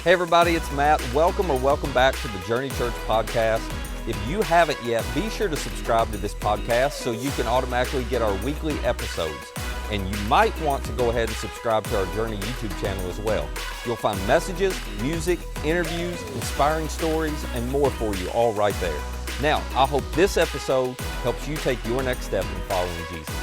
Hey everybody, it's Matt. Welcome back to the Journey Church podcast. If you haven't yet, be sure to subscribe to this podcast so you can automatically get our weekly episodes. And you might want to go ahead and subscribe to our Journey YouTube channel as well. You'll find messages, music, interviews, inspiring stories, and more for you all right there. Now, I hope this episode helps you take your next step in following Jesus.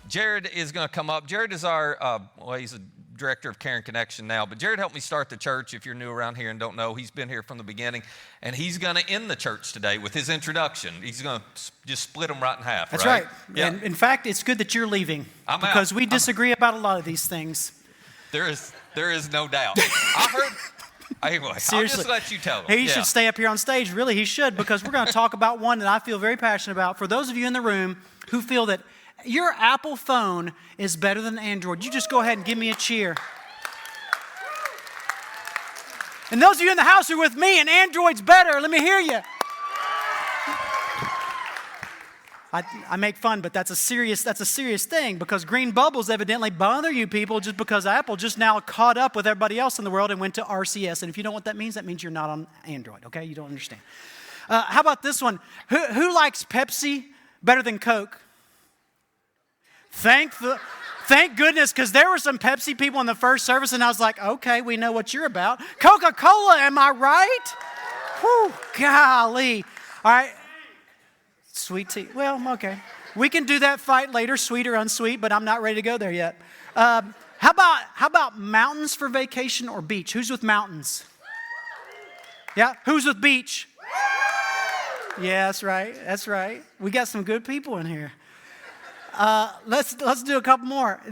Jarrod is going to come up. Jarrod is our, he's a director of Care and Connection now, but Jarrod helped me start the church. If you're new around here and don't know, he's been here from the beginning, and he's going to end the church today with his introduction. He's going to just split them right in half. That's right. Yeah. And in fact, it's good that you're leaving because we disagree about a lot of these things. There is no doubt. I heard. Anyway, seriously, I'll just let you tell him. He should stay up here on stage. Really, he should, because we're going to talk about one that I feel very passionate about. For those of you in the room who feel that your Apple phone is better than Android, you just go ahead and give me a cheer. And those of you in the house who are with me and Android's better, let me hear you. I make fun, but that's a serious thing, because green bubbles evidently bother you people just because Apple just now caught up with everybody else in the world and went to RCS. And if you don't know what that means you're not on Android, okay? You don't understand. How about this one? Who likes Pepsi better than Coke? Thank goodness, because there were some Pepsi people in the first service, and I was like, okay, we know what you're about. Coca-Cola, am I right? Whew, golly. All right. Sweet tea. Well, okay. We can do that fight later, sweet or unsweet, but I'm not ready to go there yet. How about mountains for vacation or beach? Who's with mountains? Yeah, who's with beach? Yeah, that's right. That's right. We got some good people in here. Let's do a couple more.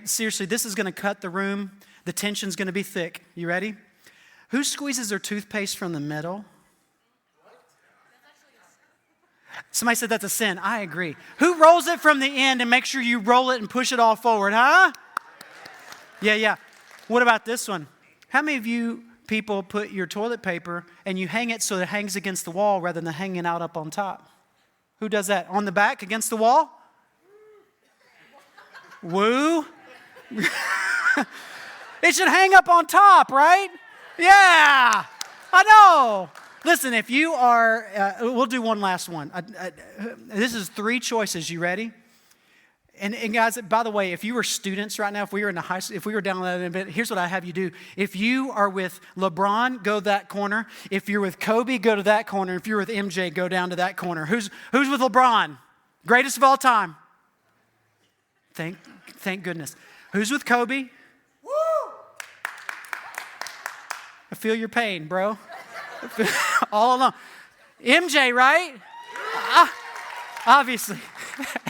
Seriously, this is going to cut the room. The tension's going to be thick. You ready? Who squeezes their toothpaste from the middle? Somebody said that's a sin. I agree. Who rolls it from the end and makes sure you roll it and push it all forward, huh? Yeah. What about this one? How many of you people put your toilet paper and you hang it so it hangs against the wall rather than hanging out up on top? Who does that? On the back against the wall? Woo. It should hang up on top, right? Yeah, I know. Listen, if you are, we'll do one last one. This is 3 choices. You ready? And guys, by the way, if you were students right now, if we were in the high school, if we were down that bit, here's what I have you do. If you are with LeBron, go that corner. If you're with Kobe, go to that corner. If you're with MJ, go down to that corner. Who's with LeBron? Greatest of all time. Thank goodness. Who's with Kobe? Woo! I feel your pain, bro. All along. MJ, right? Obviously.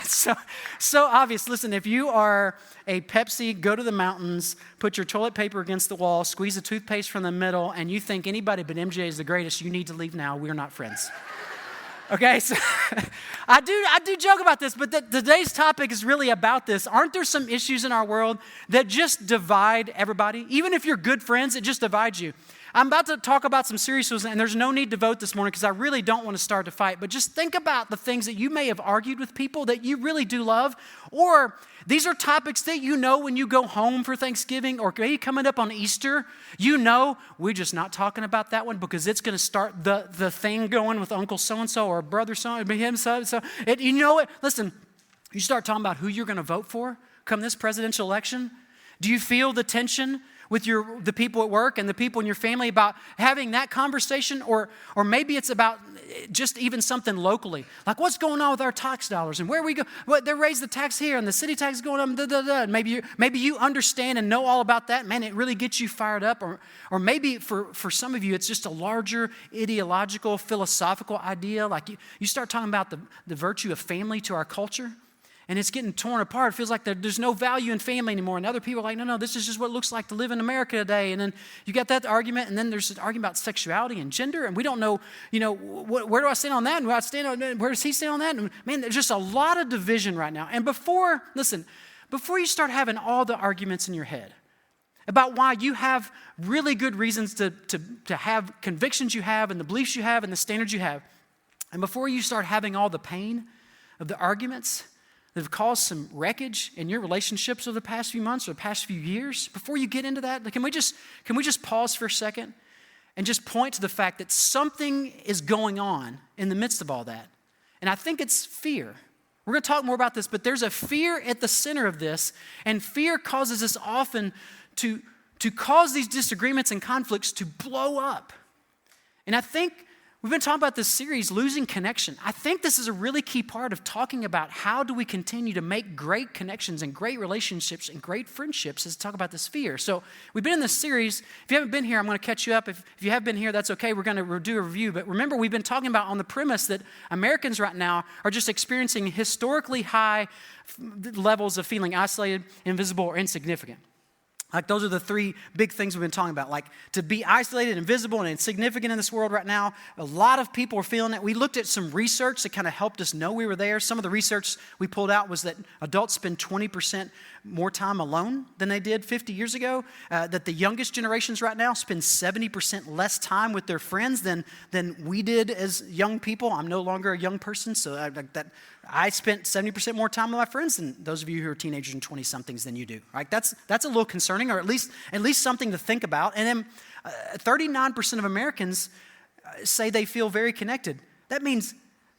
So obvious. Listen, if you are a Pepsi, go to the mountains, put your toilet paper against the wall, squeeze the toothpaste from the middle, and you think anybody but MJ is the greatest, you need to leave now. We're not friends. Okay, so I do joke about this, but today's topic is really about this. Aren't there some issues in our world that just divide everybody? Even if you're good friends, it just divides you. I'm about to talk about some serious ones, and there's no need to vote this morning because I really don't want to start a fight. But just think about the things that you may have argued with people that you really do love, or these are topics that you know when you go home for Thanksgiving or maybe coming up on Easter, you know we're just not talking about that one because it's going to start the thing going with Uncle so-and-so or brother so-and-so, him so-and-so. You know it. Listen, you start talking about who you're going to vote for come this presidential election. Do you feel the tension with the people at work and the people in your family about having that conversation? Or maybe it's about just even something locally. Like what's going on with our tax dollars and where we go. They raised the tax here and the city tax is going up. Maybe you understand and know all about that. Man, it really gets you fired up. Or maybe for some of you, it's just a larger ideological, philosophical idea. Like you start talking about the virtue of family to our culture. And it's getting torn apart. It feels like there's no value in family anymore. And other people are like, no, this is just what it looks like to live in America today. And then you got that argument, and then there's an argument about sexuality and gender, and we don't know, where do I stand on that? And where does he stand on that? And man, there's just a lot of division right now. And before you start having all the arguments in your head about why you have really good reasons to have convictions you have and the beliefs you have and the standards you have, and before you start having all the pain of the arguments, that have caused some wreckage in your relationships over the past few months or the past few years? Before you get into that, can we just pause for a second and just point to the fact that something is going on in the midst of all that? And I think it's fear. We're going to talk more about this, but there's a fear at the center of this, and fear causes us often to cause these disagreements and conflicts to blow up. And I think we've been talking about this series, Losing Connection. I think this is a really key part of talking about how do we continue to make great connections and great relationships and great friendships as we talk about this fear. So we've been in this series. If you haven't been here, I'm going to catch you up. If you have been here, that's okay. We're going to do a review. But remember, we've been talking about on the premise that Americans right now are just experiencing historically high levels of feeling isolated, invisible, or insignificant. Like those are the three big things we've been talking about. Like to be isolated, invisible, and insignificant in this world right now. A lot of people are feeling it. We looked at some research that kind of helped us know we were there. Some of the research we pulled out was that adults spend 20% more time alone than they did 50 years ago. That the youngest generations right now spend 70% less time with their friends than we did as young people. I'm no longer a young person, so I spent 70% more time with my friends than those of you who are teenagers and 20-somethings than you do. Right? That's a little concerning, or at least something to think about. And then 39% of Americans say they feel very connected. That means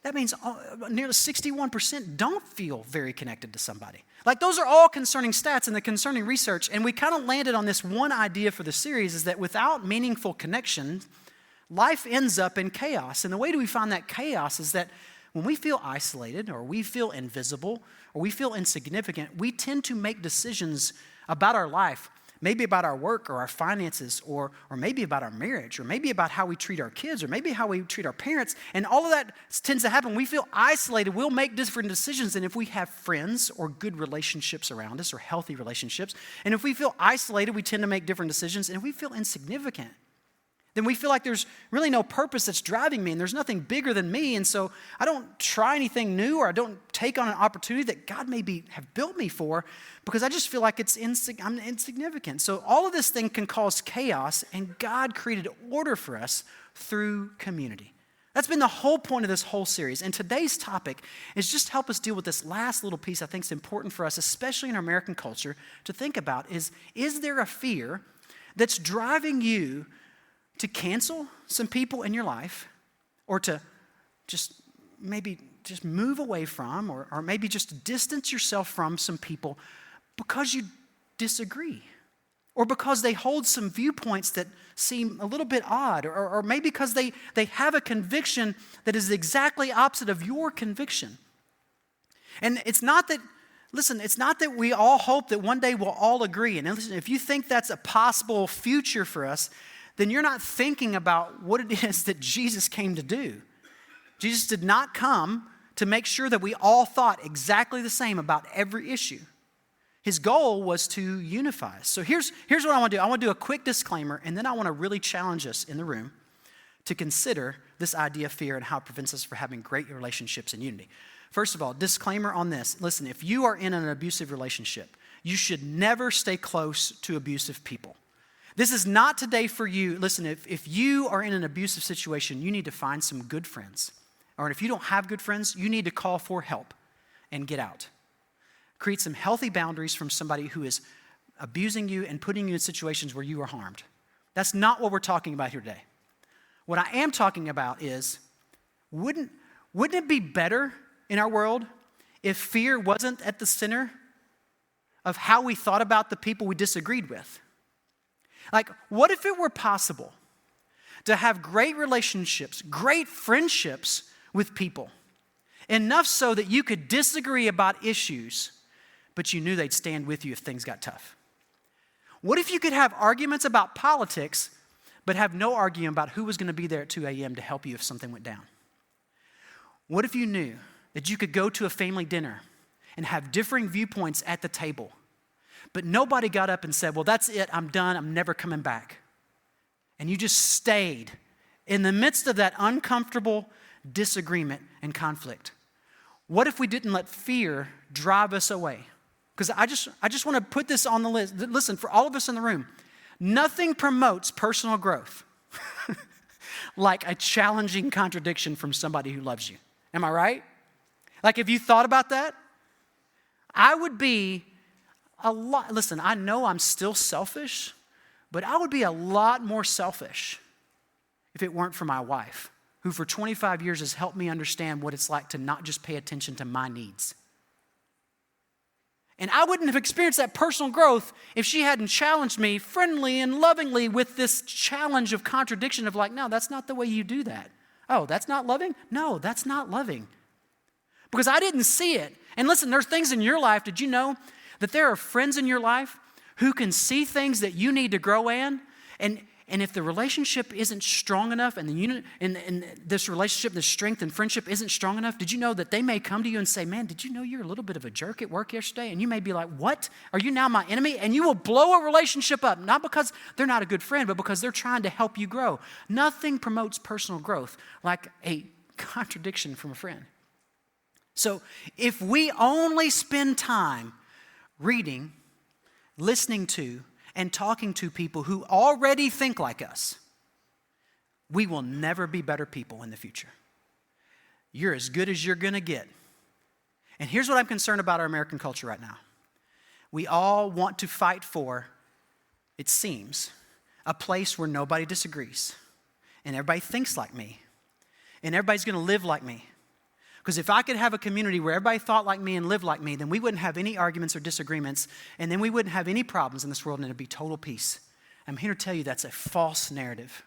nearly 61% don't feel very connected to somebody. Like those are all concerning stats and the concerning research. And we kind of landed on this one idea for the series is that without meaningful connection, life ends up in chaos. And the way do we find that chaos is that when we feel isolated or we feel invisible or we feel insignificant, we tend to make decisions about our life, maybe about our work or our finances or maybe about our marriage or maybe about how we treat our kids or maybe how we treat our parents. And all of that tends to happen. When we feel isolated, we'll make different decisions than if we have friends or good relationships around us or healthy relationships. And if we feel isolated, we tend to make different decisions. And if we feel insignificant, then we feel like there's really no purpose that's driving me and there's nothing bigger than me. And so I don't try anything new or I don't take on an opportunity that God maybe have built me for because I just feel like I'm insignificant. So all of this thing can cause chaos, and God created order for us through community. That's been the whole point of this whole series. And today's topic is just help us deal with this last little piece I think is important for us, especially in our American culture, to think about is there a fear that's driving you to cancel some people in your life or to just move away from or maybe just distance yourself from some people because you disagree or because they hold some viewpoints that seem a little bit odd or maybe because they have a conviction that is exactly opposite of your conviction. And it's not that we all hope that one day we'll all agree. And listen, if you think that's a possible future for us, then you're not thinking about what it is that Jesus came to do. Jesus did not come to make sure that we all thought exactly the same about every issue. His goal was to unify us. So here's what I want to do. I want to do a quick disclaimer, and then I want to really challenge us in the room to consider this idea of fear and how it prevents us from having great relationships and unity. First of all, disclaimer on this. Listen, if you are in an abusive relationship, you should never stay close to abusive people. This is not today for you. Listen, if you are in an abusive situation, you need to find some good friends. Or if you don't have good friends, you need to call for help and get out. Create some healthy boundaries from somebody who is abusing you and putting you in situations where you are harmed. That's not what we're talking about here today. What I am talking about is, wouldn't it be better in our world if fear wasn't at the center of how we thought about the people we disagreed with? Like, what if it were possible to have great relationships, great friendships with people, enough so that you could disagree about issues, but you knew they'd stand with you if things got tough? What if you could have arguments about politics, but have no argument about who was going to be there at 2 a.m. to help you if something went down? What if you knew that you could go to a family dinner and have differing viewpoints at the table, but nobody got up and said, well, that's it, I'm done, I'm never coming back. And you just stayed in the midst of that uncomfortable disagreement and conflict? What if we didn't let fear drive us away? Because I just want to put this on the list. Listen, for all of us in the room, nothing promotes personal growth like a challenging contradiction from somebody who loves you. Am I right? Like, have you thought about that? I would be listen, I know I'm still selfish, but I would be a lot more selfish if it weren't for my wife, who for 25 years has helped me understand what it's like to not just pay attention to my needs. And I wouldn't have experienced that personal growth if she hadn't challenged me friendly and lovingly with this challenge of contradiction of like, no, that's not the way you do that. Oh, that's not loving? No, that's not loving. Because I didn't see it. And listen, there's things in your life, did you know that there are friends in your life who can see things that you need to grow in? And if the relationship isn't strong enough and this relationship, this strength and friendship isn't strong enough, did you know that they may come to you and say, man, did you know you're a little bit of a jerk at work yesterday? And you may be like, what? Are you now my enemy? And you will blow a relationship up, not because they're not a good friend, but because they're trying to help you grow. Nothing promotes personal growth like a contradiction from a friend. So if we only spend time reading, listening to, and talking to people who already think like us, we will never be better people in the future. You're as good as you're going to get. And here's what I'm concerned about our American culture right now. We all want to fight for, it seems, a place where nobody disagrees, and everybody thinks like me, and everybody's going to live like me. Because if I could have a community where everybody thought like me and lived like me, then we wouldn't have any arguments or disagreements, and then we wouldn't have any problems in this world, and it'd be total peace. I'm here to tell you that's a false narrative.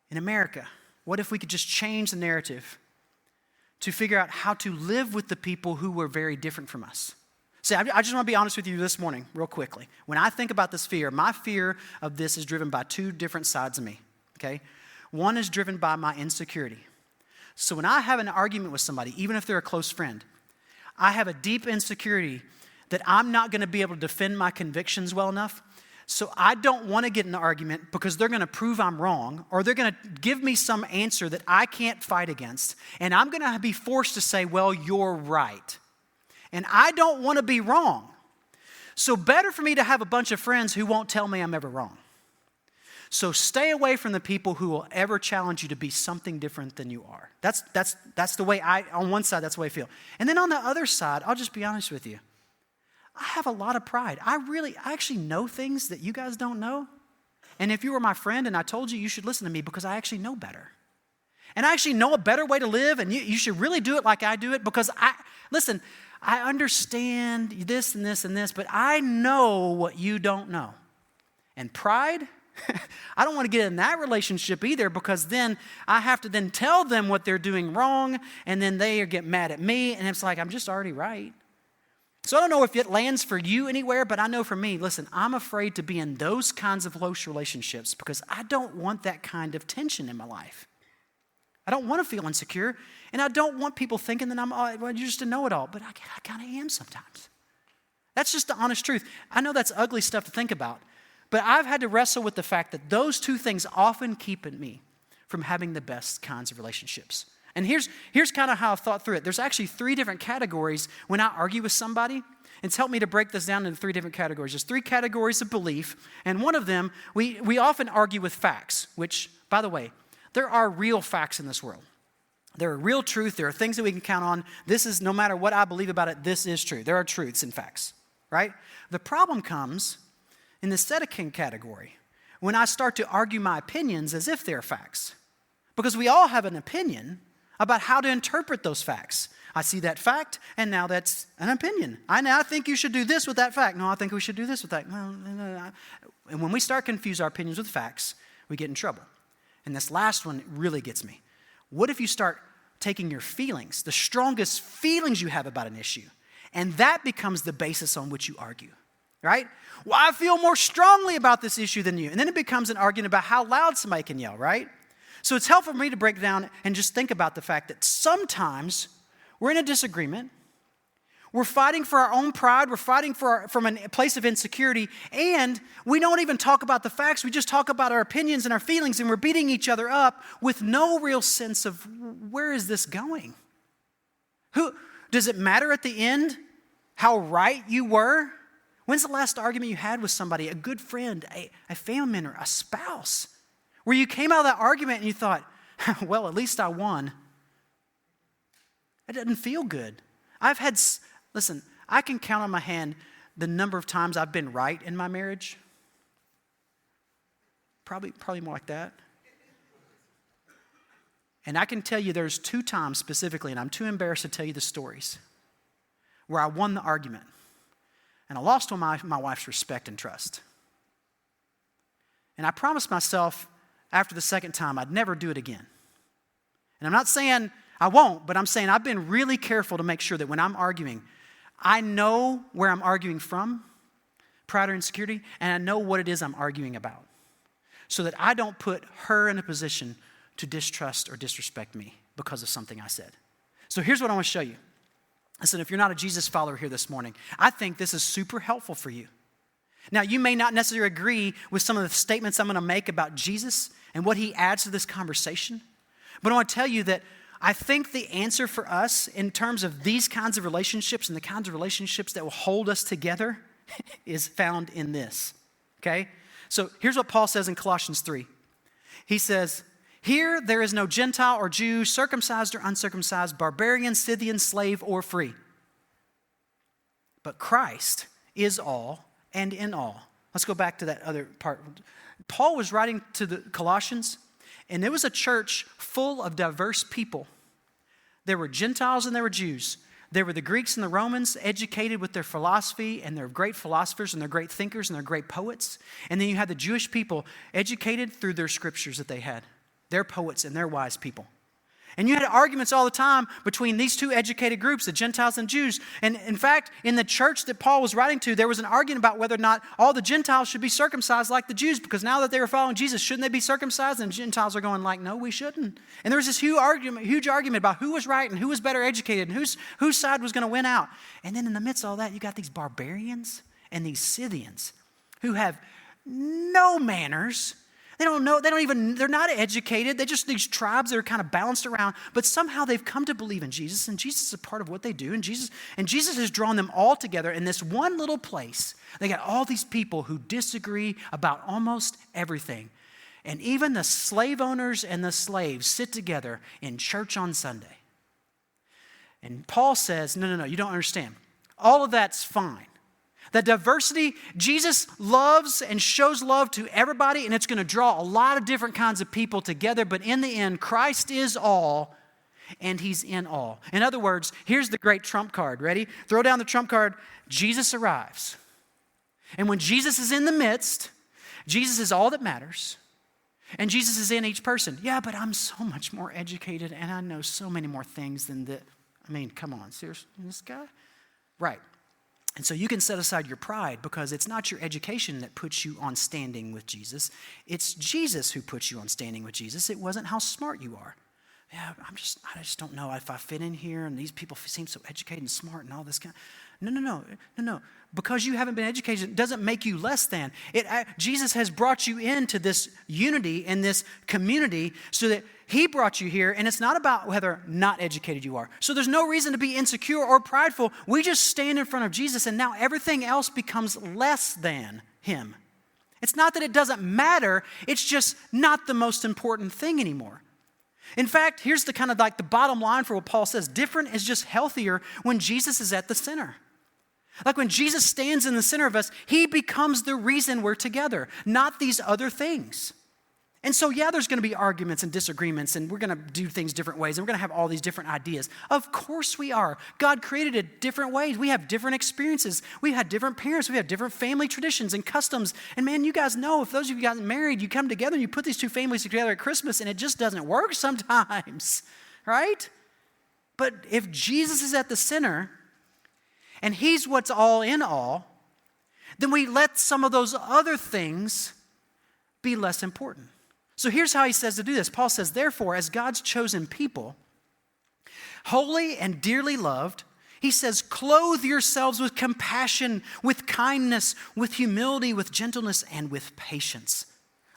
In America, what if we could just change the narrative to figure out how to live with the people who were very different from us? See, I just want to be honest with you this morning, real quickly. When I think about this fear, my fear of this is driven by two different sides of me, okay? One is driven by my insecurity. So when I have an argument with somebody, even if they're a close friend, I have a deep insecurity that I'm not going to be able to defend my convictions well enough. So I don't want to get in an argument because they're going to prove I'm wrong, or they're going to give me some answer that I can't fight against. And I'm going to be forced to say, well, you're right. And I don't want to be wrong. So better for me to have a bunch of friends who won't tell me I'm ever wrong. So stay away from the people who will ever challenge you to be something different than you are. That's the way on one side, that's the way I feel. And then on the other side, I'll just be honest with you. I have a lot of pride. I actually know things that you guys don't know. And if you were my friend and I told you, you should listen to me because I actually know better. And I actually know a better way to live, and you should really do it like I do it because I understand this and this and this, but I know what you don't know. And pride, I don't want to get in that relationship either because then I have to then tell them what they're doing wrong and then they get mad at me and it's like I'm just already right. So I don't know if it lands for you anywhere, but I know for me, listen, I'm afraid to be in those kinds of close relationships because I don't want that kind of tension in my life. I don't want to feel insecure and I don't want people thinking that you're just a know-it-all, but I kind of am sometimes. That's just the honest truth. I know that's ugly stuff to think about. But I've had to wrestle with the fact that those two things often keep me from having the best kinds of relationships. And here's kind of how I've thought through it. There's actually 3 different categories when I argue with somebody. It's helped me to break this down into 3 different categories. There's 3 categories of belief, and one of them, we often argue with facts, which, by the way, there are real facts in this world. There are real truth. There are things that we can count on. This is, no matter what I believe about it, this is true. There are truths and facts, right? The problem comes in the second category, when I start to argue my opinions as if they're facts. Because we all have an opinion about how to interpret those facts. I see that fact, and now that's an opinion. I now think you should do this with that fact. No, I think we should do this with that. And when we start confuse our opinions with facts, we get in trouble. And this last one really gets me. What if you start taking your feelings, the strongest feelings you have about an issue, and that becomes the basis on which you argue? Right? Well, I feel more strongly about this issue than you. And then it becomes an argument about how loud somebody can yell, right? So it's helpful for me to break down and just think about the fact that sometimes we're in a disagreement. We're fighting for our own pride. We're fighting from a place of insecurity. And we don't even talk about the facts. We just talk about our opinions and our feelings, and we're beating each other up with no real sense of where is this going? Does it matter at the end how right you were? When's the last argument you had with somebody, a good friend, a family member, a spouse, where you came out of that argument and you thought, well, at least I won? It doesn't feel good. I've I can count on my hand the number of times I've been right in my marriage. Probably more like that. And I can tell you there's 2 times specifically, and I'm too embarrassed to tell you the stories, where I won the argument. And I lost on my wife's respect and trust. And I promised myself after the second time I'd never do it again. And I'm not saying I won't, but I'm saying I've been really careful to make sure that when I'm arguing, I know where I'm arguing from, pride or insecurity, and I know what it is I'm arguing about, so that I don't put her in a position to distrust or disrespect me because of something I said. So here's what I want to show you. Listen, if you're not a Jesus follower here this morning, I think this is super helpful for you. Now, you may not necessarily agree with some of the statements I'm going to make about Jesus and what he adds to this conversation, but I want to tell you that I think the answer for us in terms of these kinds of relationships and the kinds of relationships that will hold us together is found in this, okay? So here's what Paul says in Colossians 3. He says, "Here there is no Gentile or Jew, circumcised or uncircumcised, barbarian, Scythian, slave, or free. But Christ is all and in all." Let's go back to that other part. Paul was writing to the Colossians, and it was a church full of diverse people. There were Gentiles and there were Jews. There were the Greeks and the Romans, educated with their philosophy, and they're great philosophers and they're great thinkers and they're great poets. And then you had the Jewish people, educated through their scriptures that they had. They're poets and they're wise people. And you had arguments all the time between these 2 educated groups, the Gentiles and Jews. And in fact, in the church that Paul was writing to, there was an argument about whether or not all the Gentiles should be circumcised like the Jews, because now that they were following Jesus, shouldn't they be circumcised? And the Gentiles are going like, no, we shouldn't. And there was this huge argument about who was right and who was better educated and whose side was going to win out. And then in the midst of all that, you got these barbarians and these Scythians who have no manners. They don't know, they're not educated. They're just these tribes that are kind of bounced around, but somehow they've come to believe in Jesus, and Jesus is a part of what they do, and Jesus has drawn them all together in this one little place. They got all these people who disagree about almost everything. And even the slave owners and the slaves sit together in church on Sunday. And Paul says, no, you don't understand. All of that's fine. That diversity, Jesus loves and shows love to everybody, and it's going to draw a lot of different kinds of people together, but in the end, Christ is all, and he's in all. In other words, here's the great trump card. Ready? Throw down the trump card. Jesus arrives. And when Jesus is in the midst, Jesus is all that matters, and Jesus is in each person. Yeah, but I'm so much more educated, and I know so many more things than that. I mean, come on, seriously, this guy? Right. And so you can set aside your pride, because it's not your education that puts you on standing with Jesus. It's Jesus who puts you on standing with Jesus. It wasn't how smart you are. Yeah, I just don't know if I fit in here, and these people seem so educated and smart and all this kind. No. Because you haven't been educated doesn't make you less than. Jesus has brought you into this unity and this community so that he brought you here, and it's not about whether not educated you are. So there's no reason to be insecure or prideful. We just stand in front of Jesus, and now everything else becomes less than him. It's not that it doesn't matter. It's just not the most important thing anymore. In fact, here's the kind of like the bottom line for what Paul says. Different is just healthier when Jesus is at the center. Like when Jesus stands in the center of us, he becomes the reason we're together, not these other things. And so, yeah, there's going to be arguments and disagreements, and we're going to do things different ways, and we're going to have all these different ideas. Of course we are. God created it different ways. We have different experiences. We had different parents. We have different family traditions and customs. And man, you guys know, if those of you guys married, you come together and you put these 2 families together at Christmas, and it just doesn't work sometimes, right? But if Jesus is at the center, and he's what's all in all, then we let some of those other things be less important. So here's how he says to do this. Paul says, therefore, as God's chosen people, holy and dearly loved, he says, clothe yourselves with compassion, with kindness, with humility, with gentleness, and with patience.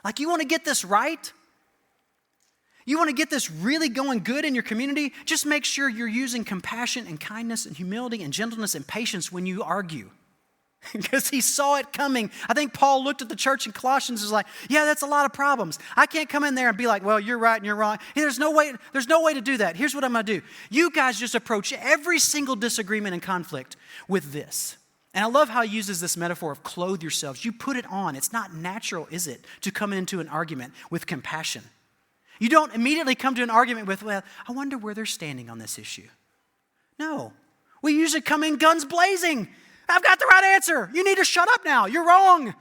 Like, you want to get this right? You want to get this really going good in your community? Just make sure you're using compassion and kindness and humility and gentleness and patience when you argue. because he saw it coming. I think Paul looked at the church in Colossians and was like, yeah, that's a lot of problems. I can't come in there and be like, well, you're right and you're wrong. Hey, there's no way to do that. Here's what I'm going to do. You guys just approach every single disagreement and conflict with this. And I love how he uses this metaphor of clothe yourselves. You put it on. It's not natural, is it, to come into an argument with compassion. You don't immediately come to an argument with, well, I wonder where they're standing on this issue. No. We usually come in guns blazing. I've got the right answer. You need to shut up now. You're wrong.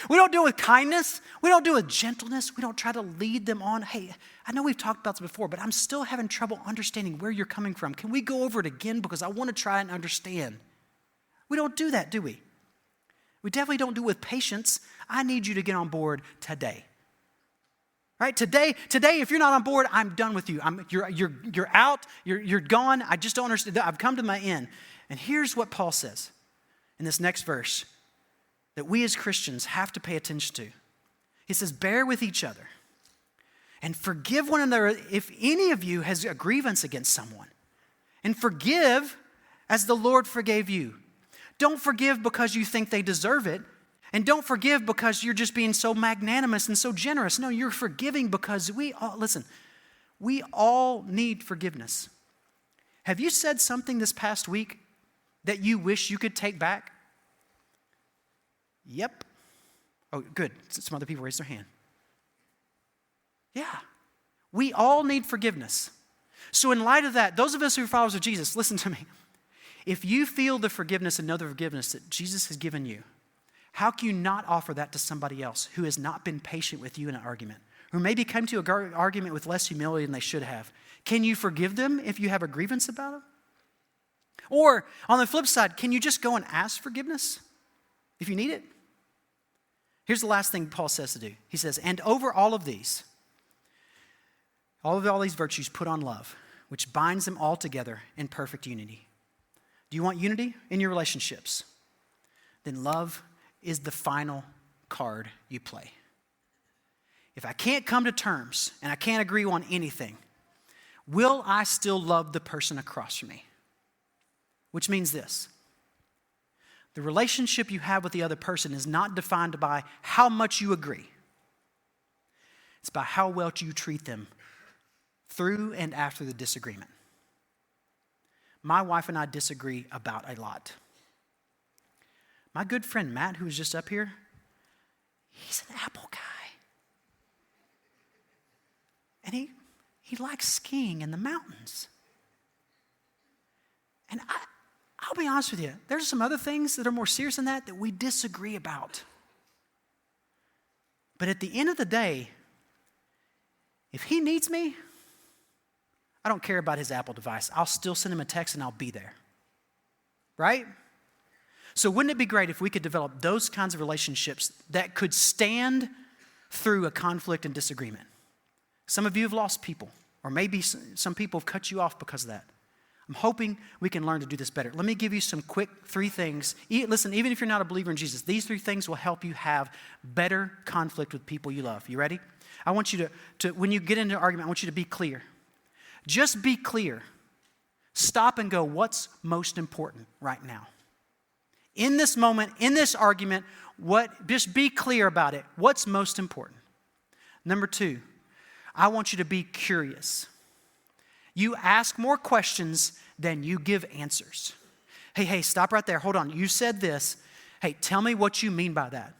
We don't do it with kindness. We don't do it with gentleness. We don't try to lead them on. Hey, I know we've talked about this before, but I'm still having trouble understanding where you're coming from. Can we go over it again because I want to try and understand? We don't do that, do we? We definitely don't do it with patience. I need you to get on board today. Right? Today, if you're not on board, I'm done with you. You're out. You're gone. I just don't understand. I've come to my end. And here's what Paul says in this next verse that we as Christians have to pay attention to. He says, bear with each other and forgive one another if any of you has a grievance against someone. And forgive as the Lord forgave you. Don't forgive because you think they deserve it. And don't forgive because you're just being so magnanimous and so generous. No, you're forgiving because we all need forgiveness. Have you said something this past week that you wish you could take back? Yep. Oh, good. Some other people raised their hand. Yeah. We all need forgiveness. So in light of that, those of us who are followers of Jesus, listen to me. If you feel the forgiveness and know the forgiveness that Jesus has given you, how can you not offer that to somebody else who has not been patient with you in an argument, who maybe came to an argument with less humility than they should have? Can you forgive them if you have a grievance about them? Or on the flip side, can you just go and ask forgiveness if you need it? Here's the last thing Paul says to do. He says, and over all of these virtues, put on love, which binds them all together in perfect unity. Do you want unity in your relationships? Then love is the final card you play. If I can't come to terms and I can't agree on anything, will I still love the person across from me? Which means this. The relationship you have with the other person is not defined by how much you agree. It's by how well you treat them through and after the disagreement. My wife and I disagree about a lot. My good friend Matt, who was just up here, he's an Apple guy. And he likes skiing in the mountains. And I'll be honest with you, there's some other things that are more serious than that we disagree about. But at the end of the day, if he needs me, I don't care about his Apple device. I'll still send him a text and I'll be there. Right? So wouldn't it be great if we could develop those kinds of relationships that could stand through a conflict and disagreement? Some of you have lost people, or maybe some people have cut you off because of that. I'm hoping we can learn to do this better. Let me give you some quick 3 things. Listen, even if you're not a believer in Jesus, these 3 things will help you have better conflict with people you love. You ready? I want you to when you get into an argument, I want you to be clear. Just be clear. Stop and go, what's most important right now? In this moment, in this argument, just be clear about it. What's most important? Number 2, I want you to be curious. You ask more questions than you give answers. Hey, stop right there. Hold on. You said this. Hey, tell me what you mean by that.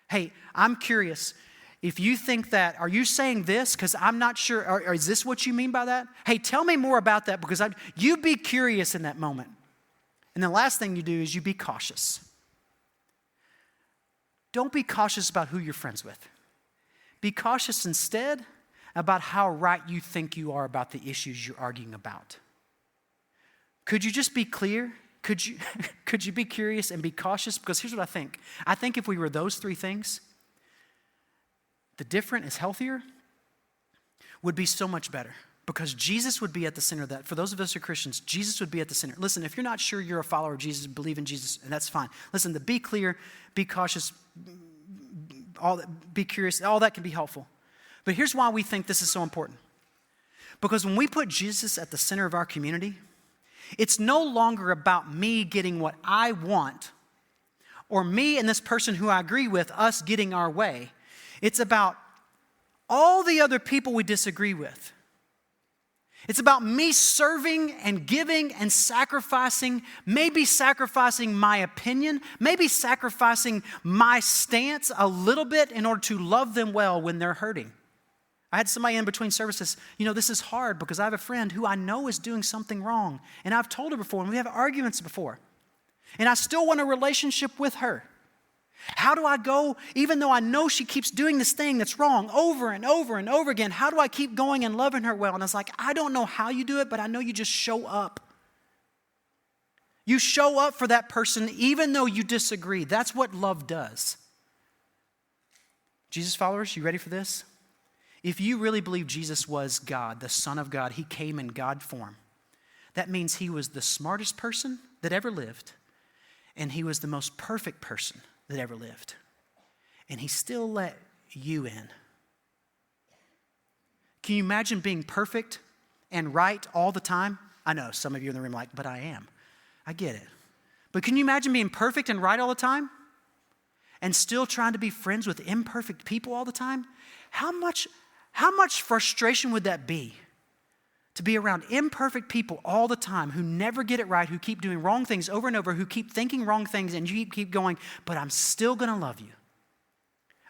Hey, I'm curious. If you think that, are you saying this? Because I'm not sure. Or is this what you mean by that? Hey, tell me more about that because you be curious in that moment. And the last thing you do is you be cautious. Don't be cautious about who you're friends with. Be cautious instead about how right you think you are about the issues you're arguing about. Could you just be clear? Could you be curious and be cautious? Because here's what I think. I think if we were those 3 things, the different is healthier would be so much better. Because Jesus would be at the center of that. For those of us who are Christians, Jesus would be at the center. Listen, if you're not sure you're a follower of Jesus, believe in Jesus, and that's fine. Listen, be clear, be cautious, be curious, all that can be helpful. But here's why we think this is so important. Because when we put Jesus at the center of our community, it's no longer about me getting what I want, or me and this person who I agree with, us getting our way. It's about all the other people we disagree with. It's about me serving and giving and sacrificing, maybe sacrificing my opinion, maybe sacrificing my stance a little bit in order to love them well when they're hurting. I had somebody in between services, this is hard because I have a friend who I know is doing something wrong. And I've told her before, and we have arguments before. And I still want a relationship with her. How do I go, even though I know she keeps doing this thing that's wrong over and over and over again, how do I keep going and loving her well? And I was like, I don't know how you do it, but I know you just show up. You show up for that person even though you disagree. That's what love does. Jesus followers, you ready for this? If you really believe Jesus was God, the Son of God, he came in God form, that means he was the smartest person that ever lived, and he was the most perfect person that ever lived. And he still let you in. Can you imagine being perfect and right all the time? I know some of you in the room are like, but I am. I get it. But can you imagine being perfect and right all the time? And still trying to be friends with imperfect people all the time? How much frustration would that be? To be around imperfect people all the time who never get it right, who keep doing wrong things over and over, who keep thinking wrong things, and you keep going, but I'm still going to love you.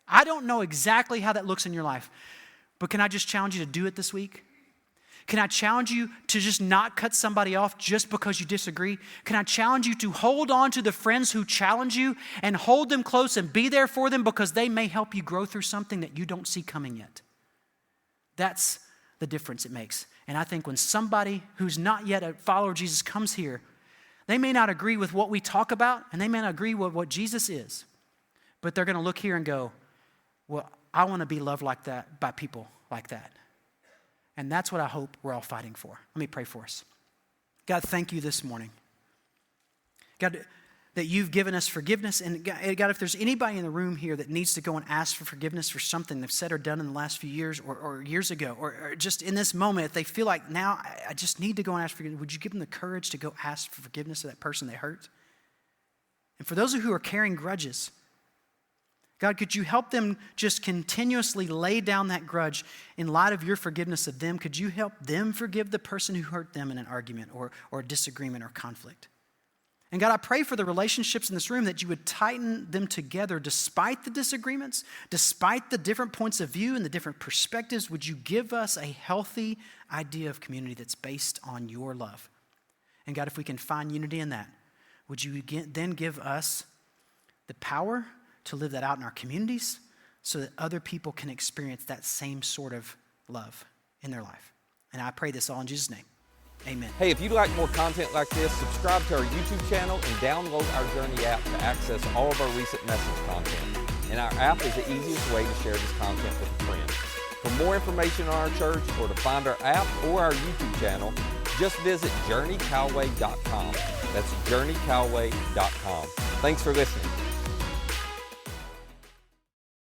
I don't know exactly how that looks in your life, but can I just challenge you to do it this week? Can I challenge you to just not cut somebody off just because you disagree? Can I challenge you to hold on to the friends who challenge you and hold them close and be there for them because they may help you grow through something that you don't see coming yet? That's the difference it makes. And I think when somebody who's not yet a follower of Jesus comes here, they may not agree with what we talk about, and they may not agree with what Jesus is, but they're going to look here and go, well, I want to be loved like that by people like that. And that's what I hope we're all fighting for. Let me pray for us. God, thank you this morning. God, that you've given us forgiveness. And God, if there's anybody in the room here that needs to go and ask for forgiveness for something they've said or done in the last few years or years ago, or just in this moment, if they feel like now I just need to go and ask for forgiveness, would you give them the courage to go ask for forgiveness of that person they hurt? And for those who are carrying grudges, God, could you help them just continuously lay down that grudge in light of your forgiveness of them? Could you help them forgive the person who hurt them in an argument or a disagreement or conflict? And God, I pray for the relationships in this room that you would tighten them together despite the disagreements, despite the different points of view and the different perspectives. Would you give us a healthy idea of community that's based on your love? And God, if we can find unity in that, would you then give us the power to live that out in our communities so that other people can experience that same sort of love in their life? And I pray this all in Jesus' name. Amen. Hey, if you'd like more content like this, subscribe to our YouTube channel and download our Journey app to access all of our recent message content. And our app is the easiest way to share this content with a friend. For more information on our church or to find our app or our YouTube channel, just visit journeycalway.com. That's journeycalway.com. Thanks for listening.